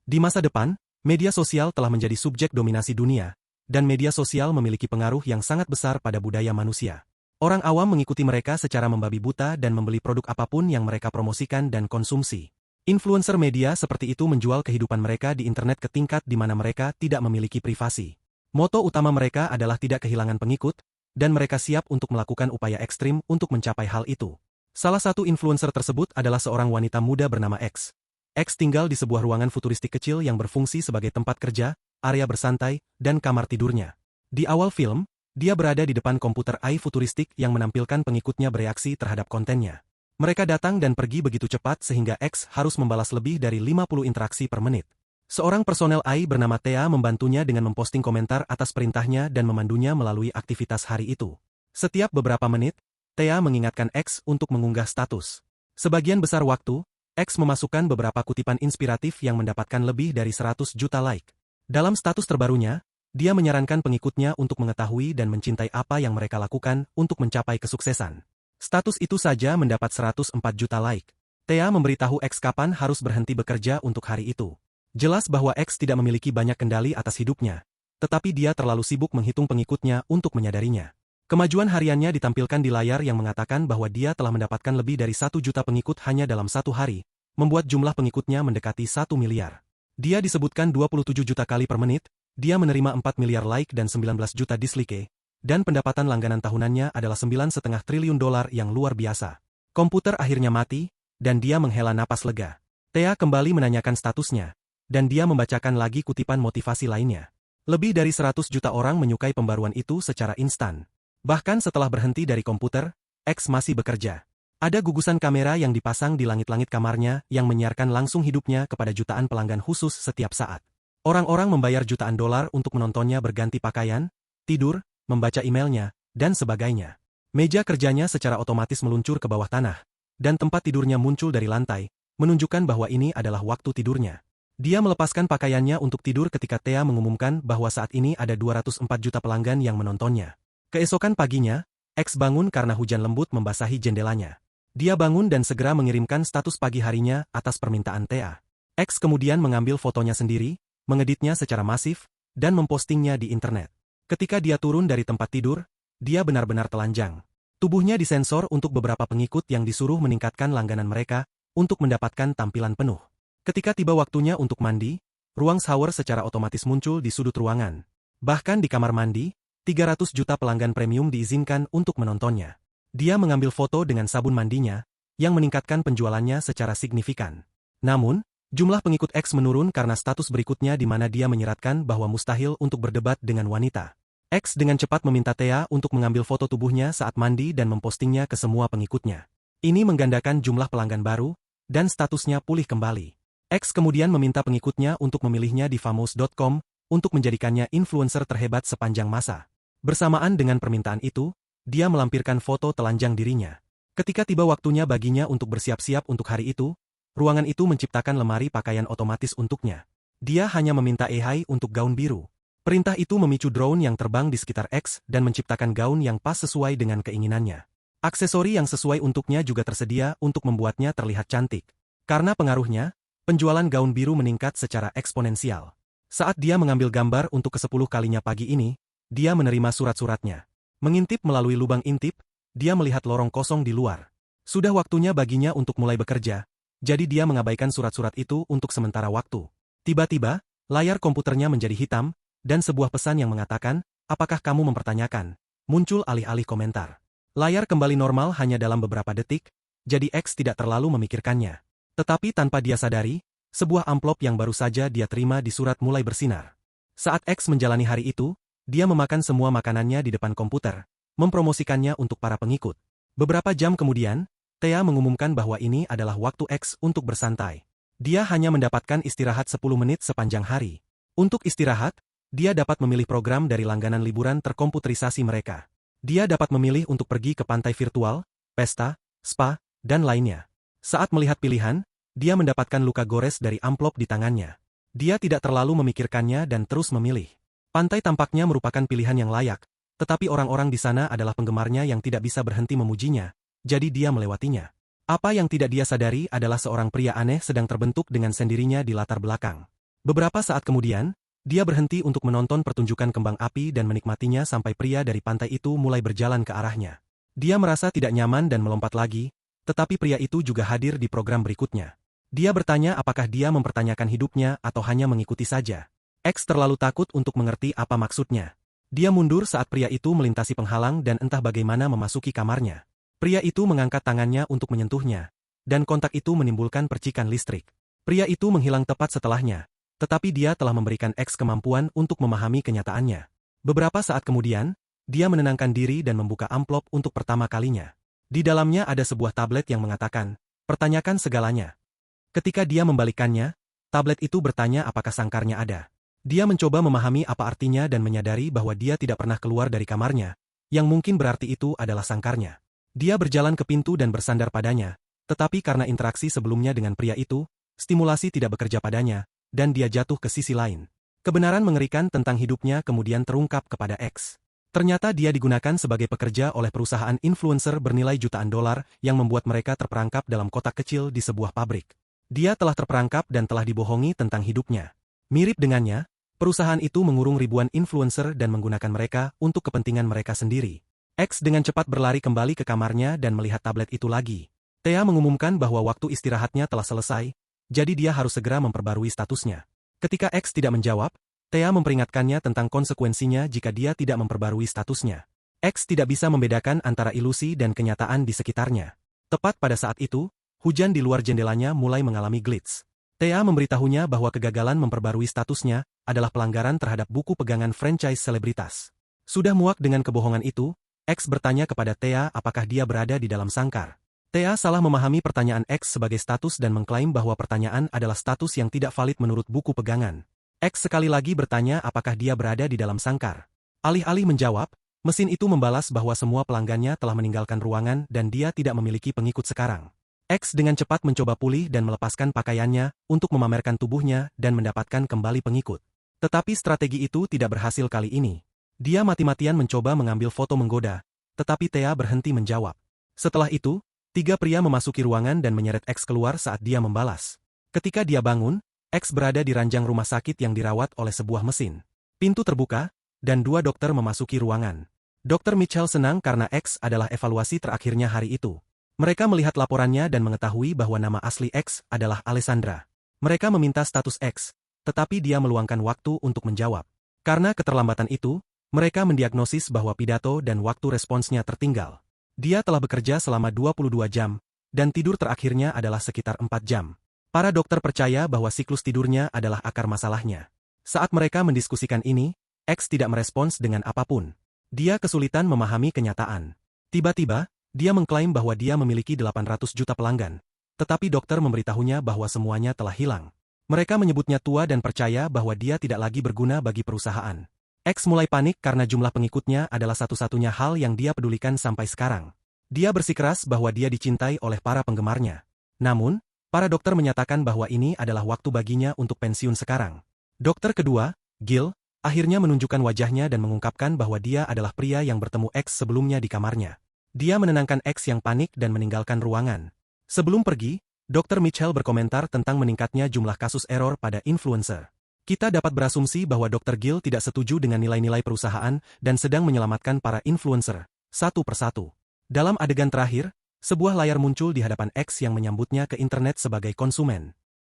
Di masa depan, media sosial telah menjadi subjek dominasi dunia, dan media sosial memiliki pengaruh yang sangat besar pada budaya manusia. Orang awam mengikuti mereka secara membabi buta dan membeli produk apapun yang mereka promosikan dan konsumsi. Influencer media seperti itu menjual kehidupan mereka di internet ke tingkat di mana mereka tidak memiliki privasi. Moto utama mereka adalah tidak kehilangan pengikut, dan mereka siap untuk melakukan upaya ekstrim untuk mencapai hal itu. Salah satu influencer tersebut adalah seorang wanita muda bernama X. X tinggal di sebuah ruangan futuristik kecil yang berfungsi sebagai tempat kerja, area bersantai, dan kamar tidurnya. Di awal film, dia berada di depan komputer AI futuristik yang menampilkan pengikutnya bereaksi terhadap kontennya. Mereka datang dan pergi begitu cepat sehingga X harus membalas lebih dari 50 interaksi per menit. Seorang personel AI bernama Thea membantunya dengan memposting komentar atas perintahnya dan memandunya melalui aktivitas hari itu. Setiap beberapa menit, Thea mengingatkan X untuk mengunggah status. Sebagian besar waktu, X memasukkan beberapa kutipan inspiratif yang mendapatkan lebih dari 100 juta like. Dalam status terbarunya, dia menyarankan pengikutnya untuk mengetahui dan mencintai apa yang mereka lakukan untuk mencapai kesuksesan. Status itu saja mendapat 104 juta like. Thea memberitahu X kapan harus berhenti bekerja untuk hari itu. Jelas bahwa X tidak memiliki banyak kendali atas hidupnya, tetapi dia terlalu sibuk menghitung pengikutnya untuk menyadarinya. Kemajuan hariannya ditampilkan di layar yang mengatakan bahwa dia telah mendapatkan lebih dari 1 juta pengikut hanya dalam satu hari, membuat jumlah pengikutnya mendekati 1 miliar. Dia disebutkan 27 juta kali per menit, dia menerima 4 miliar like dan 19 juta dislike, dan pendapatan langganan tahunannya adalah 9,5 triliun dolar yang luar biasa. Komputer akhirnya mati, dan dia menghela napas lega. Thea kembali menanyakan statusnya, dan dia membacakan lagi kutipan motivasi lainnya. Lebih dari 100 juta orang menyukai pembaruan itu secara instan. Bahkan setelah berhenti dari komputer, X masih bekerja. Ada gugusan kamera yang dipasang di langit-langit kamarnya yang menyiarkan langsung hidupnya kepada jutaan pelanggan khusus setiap saat. Orang-orang membayar jutaan dolar untuk menontonnya berganti pakaian, tidur, membaca emailnya, dan sebagainya. Meja kerjanya secara otomatis meluncur ke bawah tanah, dan tempat tidurnya muncul dari lantai, menunjukkan bahwa ini adalah waktu tidurnya. Dia melepaskan pakaiannya untuk tidur ketika Thea mengumumkan bahwa saat ini ada 204 juta pelanggan yang menontonnya. Keesokan paginya, X bangun karena hujan lembut membasahi jendelanya. Dia bangun dan segera mengirimkan status pagi harinya atas permintaan Thea. X kemudian mengambil fotonya sendiri, mengeditnya secara masif, dan mempostingnya di internet. Ketika dia turun dari tempat tidur, dia benar-benar telanjang. Tubuhnya disensor untuk beberapa pengikut yang disuruh meningkatkan langganan mereka untuk mendapatkan tampilan penuh. Ketika tiba waktunya untuk mandi, ruang shower secara otomatis muncul di sudut ruangan. Bahkan di kamar mandi, 300 juta pelanggan premium diizinkan untuk menontonnya. Dia mengambil foto dengan sabun mandinya, yang meningkatkan penjualannya secara signifikan. Namun, jumlah pengikut X menurun karena status berikutnya di mana dia menyeratkan bahwa mustahil untuk berdebat dengan wanita. X dengan cepat meminta Thea untuk mengambil foto tubuhnya saat mandi dan mempostingnya ke semua pengikutnya. Ini menggandakan jumlah pelanggan baru, dan statusnya pulih kembali. X kemudian meminta pengikutnya untuk memilihnya di famous.com untuk menjadikannya influencer terhebat sepanjang masa. Bersamaan dengan permintaan itu, dia melampirkan foto telanjang dirinya. Ketika tiba waktunya baginya untuk bersiap-siap untuk hari itu, ruangan itu menciptakan lemari pakaian otomatis untuknya. Dia hanya meminta AI untuk gaun biru. Perintah itu memicu drone yang terbang di sekitar X dan menciptakan gaun yang pas sesuai dengan keinginannya. Aksesori yang sesuai untuknya juga tersedia untuk membuatnya terlihat cantik. Karena pengaruhnya, penjualan gaun biru meningkat secara eksponensial. Saat dia mengambil gambar untuk ke-10 kalinya pagi ini, dia menerima surat-suratnya. Mengintip melalui lubang intip, dia melihat lorong kosong di luar. Sudah waktunya baginya untuk mulai bekerja, jadi dia mengabaikan surat-surat itu untuk sementara waktu. Tiba-tiba, layar komputernya menjadi hitam, dan sebuah pesan yang mengatakan, "Apakah kamu mempertanyakan?" muncul alih-alih komentar. Layar kembali normal hanya dalam beberapa detik, jadi X tidak terlalu memikirkannya. Tetapi tanpa dia sadari, sebuah amplop yang baru saja dia terima di surat mulai bersinar. Saat X menjalani hari itu, dia memakan semua makanannya di depan komputer, mempromosikannya untuk para pengikut. Beberapa jam kemudian, Thea mengumumkan bahwa ini adalah waktu X untuk bersantai. Dia hanya mendapatkan istirahat 10 menit sepanjang hari. Untuk istirahat, dia dapat memilih program dari langganan liburan terkomputerisasi mereka. Dia dapat memilih untuk pergi ke pantai virtual, pesta, spa, dan lainnya. Saat melihat pilihan, dia mendapatkan luka gores dari amplop di tangannya. Dia tidak terlalu memikirkannya dan terus memilih. Pantai tampaknya merupakan pilihan yang layak, tetapi orang-orang di sana adalah penggemarnya yang tidak bisa berhenti memujinya, jadi dia melewatinya. Apa yang tidak dia sadari adalah seorang pria aneh sedang terbentuk dengan sendirinya di latar belakang. Beberapa saat kemudian, dia berhenti untuk menonton pertunjukan kembang api dan menikmatinya sampai pria dari pantai itu mulai berjalan ke arahnya. Dia merasa tidak nyaman dan melompat lagi, tetapi pria itu juga hadir di program berikutnya. Dia bertanya apakah dia mempertanyakan hidupnya atau hanya mengikuti saja. X terlalu takut untuk mengerti apa maksudnya. Dia mundur saat pria itu melintasi penghalang dan entah bagaimana memasuki kamarnya. Pria itu mengangkat tangannya untuk menyentuhnya, dan kontak itu menimbulkan percikan listrik. Pria itu menghilang tepat setelahnya, tetapi dia telah memberikan X kemampuan untuk memahami kenyataannya. Beberapa saat kemudian, dia menenangkan diri dan membuka amplop untuk pertama kalinya. Di dalamnya ada sebuah tablet yang mengatakan, "Pertanyakan segalanya." Ketika dia membalikkannya, tablet itu bertanya apakah sangkarnya ada. Dia mencoba memahami apa artinya dan menyadari bahwa dia tidak pernah keluar dari kamarnya, yang mungkin berarti itu adalah sangkarnya. Dia berjalan ke pintu dan bersandar padanya, tetapi karena interaksi sebelumnya dengan pria itu, stimulasi tidak bekerja padanya, dan dia jatuh ke sisi lain. Kebenaran mengerikan tentang hidupnya kemudian terungkap kepada X. Ternyata dia digunakan sebagai pekerja oleh perusahaan influencer bernilai jutaan dolar yang membuat mereka terperangkap dalam kotak kecil di sebuah pabrik. Dia telah terperangkap dan telah dibohongi tentang hidupnya. Mirip dengannya, perusahaan itu mengurung ribuan influencer dan menggunakan mereka untuk kepentingan mereka sendiri. X dengan cepat berlari kembali ke kamarnya dan melihat tablet itu lagi. Thea mengumumkan bahwa waktu istirahatnya telah selesai, jadi dia harus segera memperbarui statusnya. Ketika X tidak menjawab, Thea memperingatkannya tentang konsekuensinya jika dia tidak memperbarui statusnya. X tidak bisa membedakan antara ilusi dan kenyataan di sekitarnya. Tepat pada saat itu, hujan di luar jendelanya mulai mengalami glitch. Thea memberitahunya bahwa kegagalan memperbarui statusnya adalah pelanggaran terhadap buku pegangan franchise selebritas. Sudah muak dengan kebohongan itu, X bertanya kepada Thea apakah dia berada di dalam sangkar. Thea salah memahami pertanyaan X sebagai status dan mengklaim bahwa pertanyaan adalah status yang tidak valid menurut buku pegangan. X sekali lagi bertanya apakah dia berada di dalam sangkar. Alih-alih menjawab, mesin itu membalas bahwa semua pelanggannya telah meninggalkan ruangan dan dia tidak memiliki pengikut sekarang. X dengan cepat mencoba pulih dan melepaskan pakaiannya untuk memamerkan tubuhnya dan mendapatkan kembali pengikut. Tetapi strategi itu tidak berhasil kali ini. Dia mati-matian mencoba mengambil foto menggoda, tetapi Thea berhenti menjawab. Setelah itu, 3 pria memasuki ruangan dan menyeret X keluar saat dia membalas. Ketika dia bangun, X berada di ranjang rumah sakit yang dirawat oleh sebuah mesin. Pintu terbuka, dan 2 dokter memasuki ruangan. Dr. Mitchell senang karena X adalah evaluasi terakhirnya hari itu. Mereka melihat laporannya dan mengetahui bahwa nama asli X adalah Alessandra. Mereka meminta status X, tetapi dia meluangkan waktu untuk menjawab. Karena keterlambatan itu, mereka mendiagnosis bahwa pidato dan waktu responsnya tertinggal. Dia telah bekerja selama 22 jam, dan tidur terakhirnya adalah sekitar 4 jam. Para dokter percaya bahwa siklus tidurnya adalah akar masalahnya. Saat mereka mendiskusikan ini, X tidak merespons dengan apapun. Dia kesulitan memahami kenyataan. Tiba-tiba, dia mengklaim bahwa dia memiliki 800 juta pelanggan, tetapi dokter memberitahunya bahwa semuanya telah hilang. Mereka menyebutnya tua dan percaya bahwa dia tidak lagi berguna bagi perusahaan. X mulai panik karena jumlah pengikutnya adalah satu-satunya hal yang dia pedulikan sampai sekarang. Dia bersikeras bahwa dia dicintai oleh para penggemarnya. Namun, para dokter menyatakan bahwa ini adalah waktu baginya untuk pensiun sekarang. Dokter kedua, Gil, akhirnya menunjukkan wajahnya dan mengungkapkan bahwa dia adalah pria yang bertemu X sebelumnya di kamarnya. Dia menenangkan X yang panik dan meninggalkan ruangan. Sebelum pergi, Dr. Mitchell berkomentar tentang meningkatnya jumlah kasus error pada influencer. Kita dapat berasumsi bahwa Dr. Gil tidak setuju dengan nilai-nilai perusahaan dan sedang menyelamatkan para influencer, satu persatu. Dalam adegan terakhir, sebuah layar muncul di hadapan X yang menyambutnya ke internet sebagai konsumen.